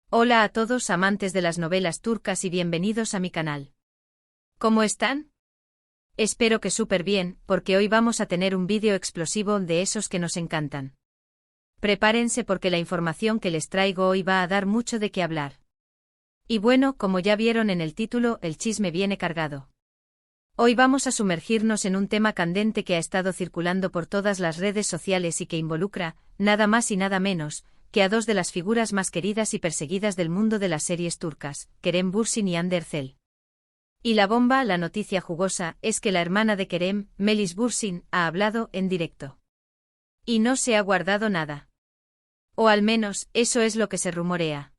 Hola a todos amantes de las novelas turcas y bienvenidos a mi canal. ¿Cómo están? Espero que súper bien, porque hoy vamos a tener un vídeo explosivo de esos que nos encantan. Prepárense porque la información que les traigo hoy va a dar mucho de qué hablar. Y bueno, como ya vieron en el título, el chisme viene cargado. Hoy vamos a sumergirnos en un tema candente que ha estado circulando por todas las redes sociales y que involucra, nada más y nada menos, que a dos de las figuras más queridas y perseguidas del mundo de las series turcas, Kerem Bürsin y Hande Erçel. Y la bomba, la noticia jugosa, es que la hermana de Kerem, Melis Bürsin, ha hablado en directo. Y no se ha guardado nada. O al menos, eso es lo que se rumorea.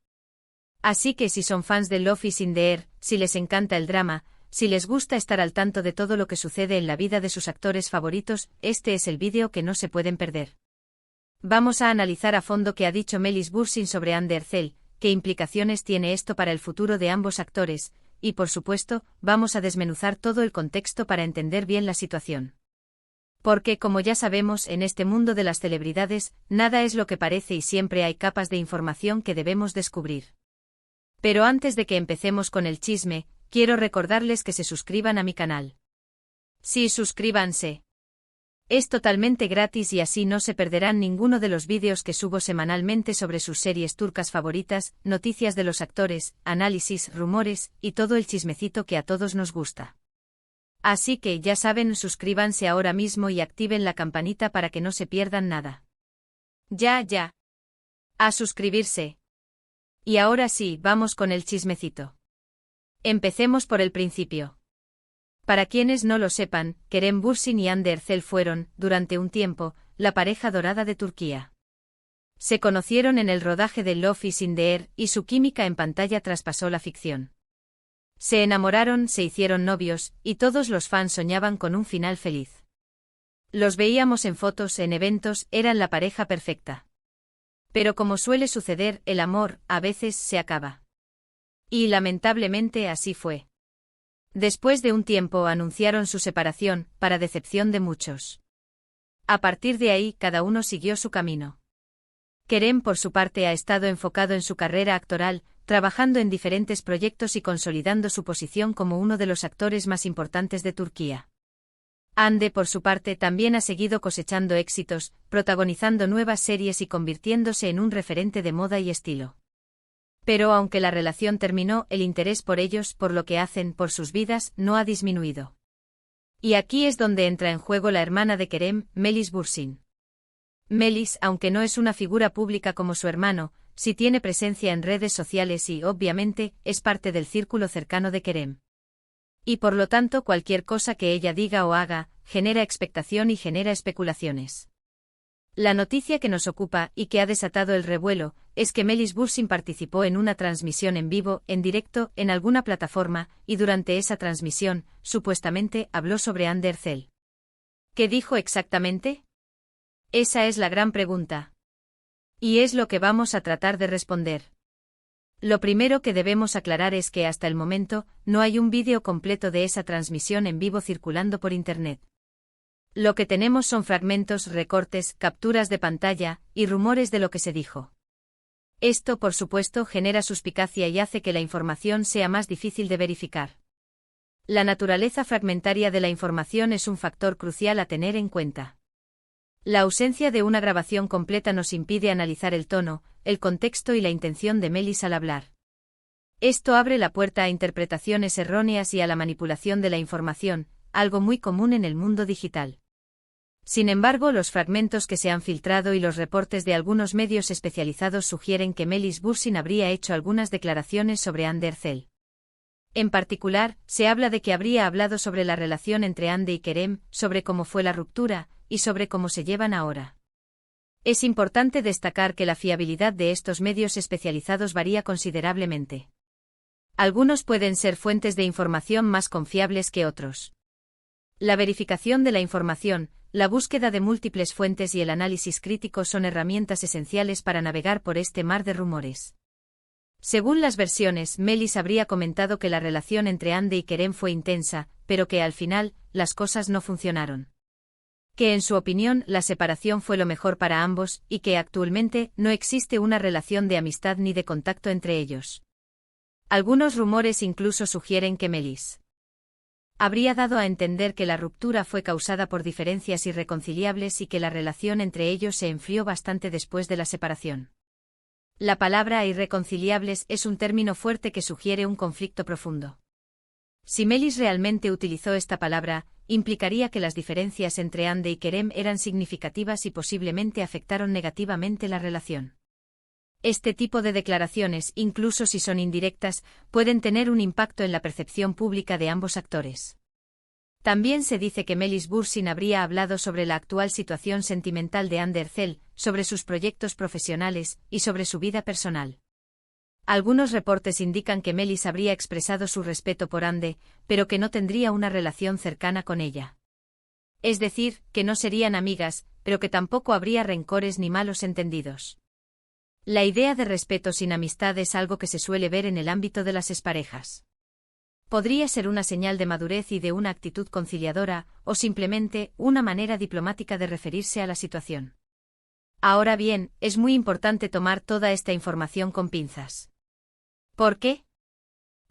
Así que si son fans de Love is in the Air, si les encanta el drama, si les gusta estar al tanto de todo lo que sucede en la vida de sus actores favoritos, este es el vídeo que no se pueden perder. Vamos a analizar a fondo qué ha dicho Melis Bürsin sobre Hande Erçel, qué implicaciones tiene esto para el futuro de ambos actores, y por supuesto, vamos a desmenuzar todo el contexto para entender bien la situación. Porque, como ya sabemos, en este mundo de las celebridades, nada es lo que parece y siempre hay capas de información que debemos descubrir. Pero antes de que empecemos con el chisme, quiero recordarles que se suscriban a mi canal. Sí, suscríbanse. Es totalmente gratis y así no se perderán ninguno de los vídeos que subo semanalmente sobre sus series turcas favoritas, noticias de los actores, análisis, rumores, y todo el chismecito que a todos nos gusta. Así que ya saben, suscríbanse ahora mismo y activen la campanita para que no se pierdan nada. Ya. A suscribirse. Y ahora sí, vamos con el chismecito. Empecemos por el principio. Para quienes no lo sepan, Kerem Bürsin y Hande Erçel fueron, durante un tiempo, la pareja dorada de Turquía. Se conocieron en el rodaje de Love is in the Air y su química en pantalla traspasó la ficción. Se enamoraron, se hicieron novios, y todos los fans soñaban con un final feliz. Los veíamos en fotos, en eventos, eran la pareja perfecta. Pero como suele suceder, el amor, a veces, se acaba. Y lamentablemente así fue. Después de un tiempo anunciaron su separación, para decepción de muchos. A partir de ahí, cada uno siguió su camino. Kerem, por su parte, ha estado enfocado en su carrera actoral, trabajando en diferentes proyectos y consolidando su posición como uno de los actores más importantes de Turquía. Hande, por su parte, también ha seguido cosechando éxitos, protagonizando nuevas series y convirtiéndose en un referente de moda y estilo. Pero aunque la relación terminó, el interés por ellos, por lo que hacen, por sus vidas, no ha disminuido. Y aquí es donde entra en juego la hermana de Kerem, Melis Bürsin. Melis, aunque no es una figura pública como su hermano, sí tiene presencia en redes sociales y, obviamente, es parte del círculo cercano de Kerem. Y por lo tanto, cualquier cosa que ella diga o haga, genera expectación y genera especulaciones. La noticia que nos ocupa, y que ha desatado el revuelo, es que Melis Bürsin participó en una transmisión en vivo, en directo, en alguna plataforma, y durante esa transmisión, supuestamente, habló sobre Hande Erçel. ¿Qué dijo exactamente? Esa es la gran pregunta. Y es lo que vamos a tratar de responder. Lo primero que debemos aclarar es que hasta el momento, no hay un vídeo completo de esa transmisión en vivo circulando por Internet. Lo que tenemos son fragmentos, recortes, capturas de pantalla, y rumores de lo que se dijo. Esto, por supuesto, genera suspicacia y hace que la información sea más difícil de verificar. La naturaleza fragmentaria de la información es un factor crucial a tener en cuenta. La ausencia de una grabación completa nos impide analizar el tono, el contexto y la intención de Melis al hablar. Esto abre la puerta a interpretaciones erróneas y a la manipulación de la información, algo muy común en el mundo digital. Sin embargo, los fragmentos que se han filtrado y los reportes de algunos medios especializados sugieren que Melis Bürsin habría hecho algunas declaraciones sobre Hande Erçel. En particular, se habla de que habría hablado sobre la relación entre Hande y Kerem, sobre cómo fue la ruptura, y sobre cómo se llevan ahora. Es importante destacar que la fiabilidad de estos medios especializados varía considerablemente. Algunos pueden ser fuentes de información más confiables que otros. La verificación de la información, la búsqueda de múltiples fuentes y el análisis crítico son herramientas esenciales para navegar por este mar de rumores. Según las versiones, Melis habría comentado que la relación entre Hande y Kerem fue intensa, pero que al final, las cosas no funcionaron. que en su opinión la separación fue lo mejor para ambos y que actualmente no existe una relación de amistad ni de contacto entre ellos. Algunos rumores incluso sugieren que Melis habría dado a entender que la ruptura fue causada por diferencias irreconciliables y que la relación entre ellos se enfrió bastante después de la separación. La palabra irreconciliables es un término fuerte que sugiere un conflicto profundo. Si Melis realmente utilizó esta palabra, implicaría que las diferencias entre Ande y Kerem eran significativas y posiblemente afectaron negativamente la relación. Este tipo de declaraciones, incluso si son indirectas, pueden tener un impacto en la percepción pública de ambos actores. También se dice que Melis Bursin habría hablado sobre la actual situación sentimental de Ande Erçel, sobre sus proyectos profesionales y sobre su vida personal. Algunos reportes indican que Melis habría expresado su respeto por Ande, pero que no tendría una relación cercana con ella. Es decir, que no serían amigas, pero que tampoco habría rencores ni malos entendidos. La idea de respeto sin amistad es algo que se suele ver en el ámbito de las exparejas. Podría ser una señal de madurez y de una actitud conciliadora, o simplemente una manera diplomática de referirse a la situación. Ahora bien, es muy importante tomar toda esta información con pinzas. ¿Por qué?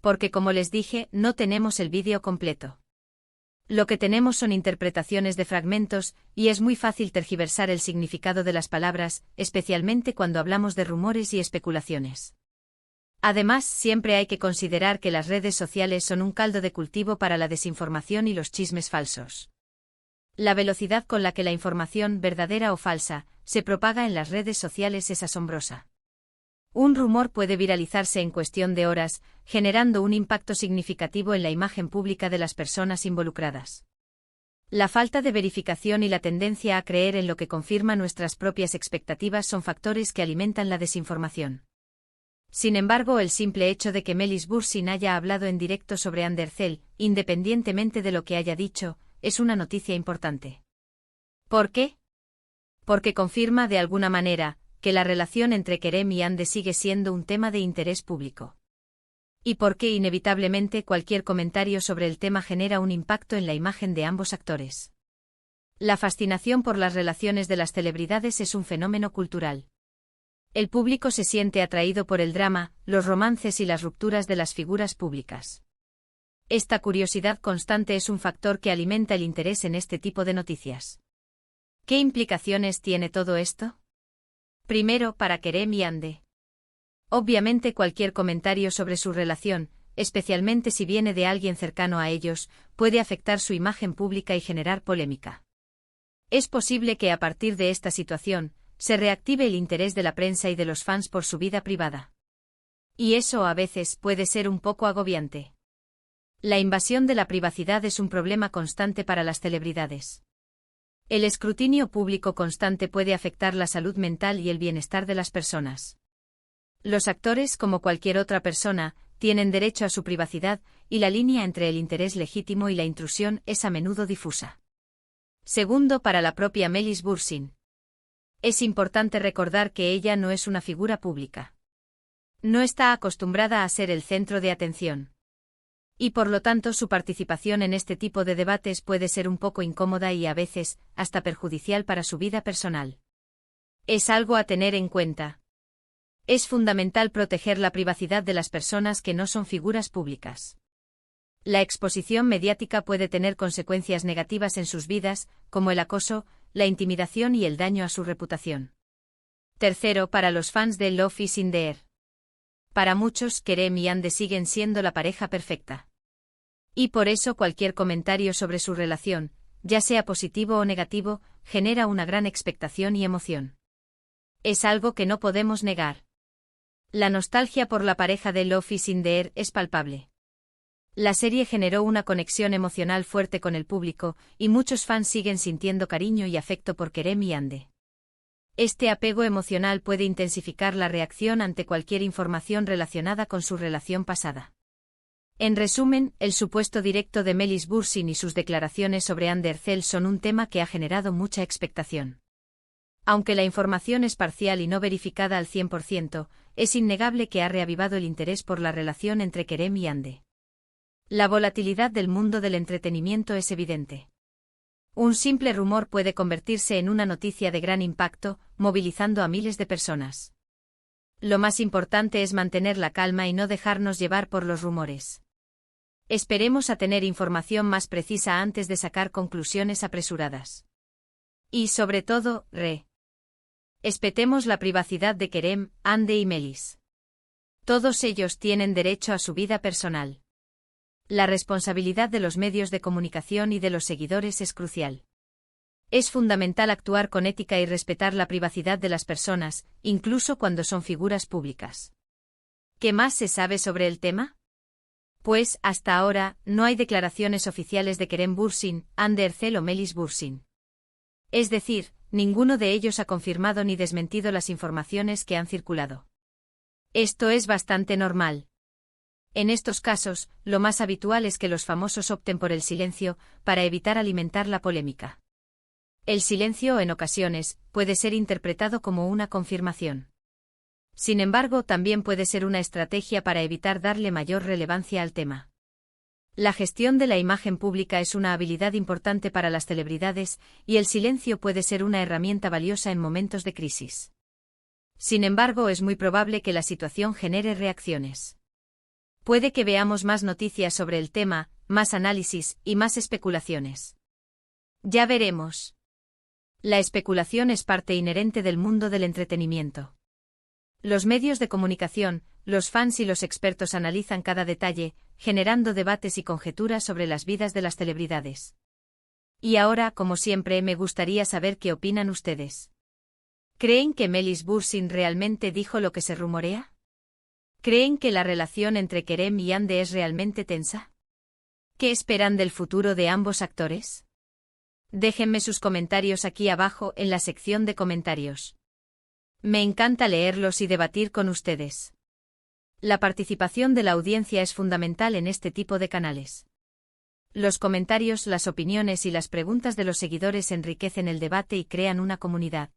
Porque como les dije, no tenemos el vídeo completo. Lo que tenemos son interpretaciones de fragmentos, y es muy fácil tergiversar el significado de las palabras, especialmente cuando hablamos de rumores y especulaciones. Además, siempre hay que considerar que las redes sociales son un caldo de cultivo para la desinformación y los chismes falsos. La velocidad con la que la información, verdadera o falsa, se propaga en las redes sociales es asombrosa. Un rumor puede viralizarse en cuestión de horas, generando un impacto significativo en la imagen pública de las personas involucradas. La falta de verificación y la tendencia a creer en lo que confirma nuestras propias expectativas son factores que alimentan la desinformación. Sin embargo, el simple hecho de que Melis Bursin haya hablado en directo sobre Ande Erçel, independientemente de lo que haya dicho, es una noticia importante. ¿Por qué? Porque confirma de alguna manera que la relación entre Kerem y Ande sigue siendo un tema de interés público. Y porque inevitablemente cualquier comentario sobre el tema genera un impacto en la imagen de ambos actores. La fascinación por las relaciones de las celebridades es un fenómeno cultural. El público se siente atraído por el drama, los romances y las rupturas de las figuras públicas. Esta curiosidad constante es un factor que alimenta el interés en este tipo de noticias. ¿Qué implicaciones tiene todo esto? Primero, para Kerem y Ande. Obviamente cualquier comentario sobre su relación, especialmente si viene de alguien cercano a ellos, puede afectar su imagen pública y generar polémica. Es posible que a partir de esta situación, se reactive el interés de la prensa y de los fans por su vida privada. Y eso a veces puede ser un poco agobiante. La invasión de la privacidad es un problema constante para las celebridades. El escrutinio público constante puede afectar la salud mental y el bienestar de las personas. Los actores, como cualquier otra persona, tienen derecho a su privacidad, y la línea entre el interés legítimo y la intrusión es a menudo difusa. Segundo, para la propia Melis Bursin. Es importante recordar que ella no es una figura pública. No está acostumbrada a ser el centro de atención. Y por lo tanto su participación en este tipo de debates puede ser un poco incómoda y a veces, hasta perjudicial para su vida personal. Es algo a tener en cuenta. Es fundamental proteger la privacidad de las personas que no son figuras públicas. La exposición mediática puede tener consecuencias negativas en sus vidas, como el acoso, la intimidación y el daño a su reputación. Tercero, para los fans de Love is in the Air. Para muchos, Kerem y Ande siguen siendo la pareja perfecta. Y por eso cualquier comentario sobre su relación, ya sea positivo o negativo, genera una gran expectación y emoción. Es algo que no podemos negar. La nostalgia por la pareja de Love is in the Air es palpable. La serie generó una conexión emocional fuerte con el público, y muchos fans siguen sintiendo cariño y afecto por Kerem y Ande. Este apego emocional puede intensificar la reacción ante cualquier información relacionada con su relación pasada. En resumen, el supuesto directo de Melis Bursin y sus declaraciones sobre Ande Erçel son un tema que ha generado mucha expectación. Aunque la información es parcial y no verificada al 100%, es innegable que ha reavivado el interés por la relación entre Kerem y Ande. La volatilidad del mundo del entretenimiento es evidente. Un simple rumor puede convertirse en una noticia de gran impacto, movilizando a miles de personas. Lo más importante es mantener la calma y no dejarnos llevar por los rumores. Esperemos a tener información más precisa antes de sacar conclusiones apresuradas. Y sobre todo, respetemos la privacidad de Kerem, Hande y Melis. Todos ellos tienen derecho a su vida personal. La responsabilidad de los medios de comunicación y de los seguidores es crucial. Es fundamental actuar con ética y respetar la privacidad de las personas, incluso cuando son figuras públicas. ¿Qué más se sabe sobre el tema? Pues, hasta ahora, no hay declaraciones oficiales de Kerem Bürsin, Hande Erçel o Melis Bürsin. Es decir, ninguno de ellos ha confirmado ni desmentido las informaciones que han circulado. Esto es bastante normal. En estos casos, lo más habitual es que los famosos opten por el silencio, para evitar alimentar la polémica. El silencio, en ocasiones, puede ser interpretado como una confirmación. Sin embargo, también puede ser una estrategia para evitar darle mayor relevancia al tema. La gestión de la imagen pública es una habilidad importante para las celebridades, y el silencio puede ser una herramienta valiosa en momentos de crisis. Sin embargo, es muy probable que la situación genere reacciones. Puede que veamos más noticias sobre el tema, más análisis y más especulaciones. Ya veremos. La especulación es parte inherente del mundo del entretenimiento. Los medios de comunicación, los fans y los expertos analizan cada detalle, generando debates y conjeturas sobre las vidas de las celebridades. Y ahora, como siempre, me gustaría saber qué opinan ustedes. ¿Creen que Melis Bürsin realmente dijo lo que se rumorea? ¿Creen que la relación entre Kerem y Hande es realmente tensa? ¿Qué esperan del futuro de ambos actores? Déjenme sus comentarios aquí abajo en la sección de comentarios. Me encanta leerlos y debatir con ustedes. La participación de la audiencia es fundamental en este tipo de canales. Los comentarios, las opiniones y las preguntas de los seguidores enriquecen el debate y crean una comunidad.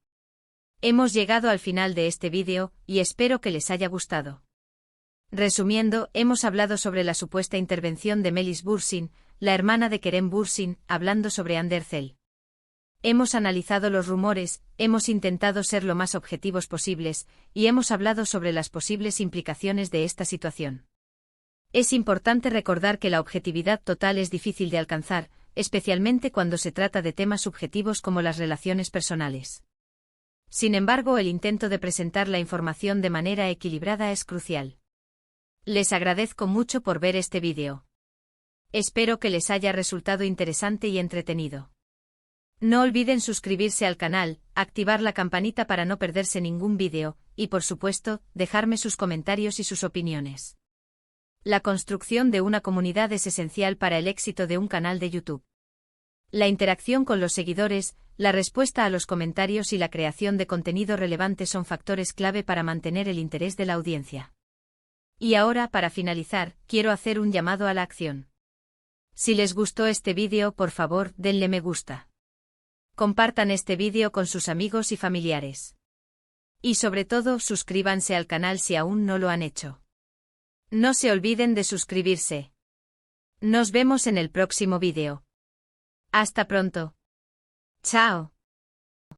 Hemos llegado al final de este vídeo, y espero que les haya gustado. Resumiendo, hemos hablado sobre la supuesta intervención de Melis Bürsin, la hermana de Kerem Bürsin, hablando sobre Hande Erçel. Hemos analizado los rumores, hemos intentado ser lo más objetivos posibles, y hemos hablado sobre las posibles implicaciones de esta situación. Es importante recordar que la objetividad total es difícil de alcanzar, especialmente cuando se trata de temas subjetivos como las relaciones personales. Sin embargo, el intento de presentar la información de manera equilibrada es crucial. Les agradezco mucho por ver este vídeo. Espero que les haya resultado interesante y entretenido. No olviden suscribirse al canal, activar la campanita para no perderse ningún vídeo, y por supuesto, dejarme sus comentarios y sus opiniones. La construcción de una comunidad es esencial para el éxito de un canal de YouTube. La interacción con los seguidores, la respuesta a los comentarios y la creación de contenido relevante son factores clave para mantener el interés de la audiencia. Y ahora, para finalizar, quiero hacer un llamado a la acción. Si les gustó este vídeo, por favor, denle me gusta. Compartan este vídeo con sus amigos y familiares. Y sobre todo, suscríbanse al canal si aún no lo han hecho. No se olviden de suscribirse. Nos vemos en el próximo vídeo. Hasta pronto. Chao.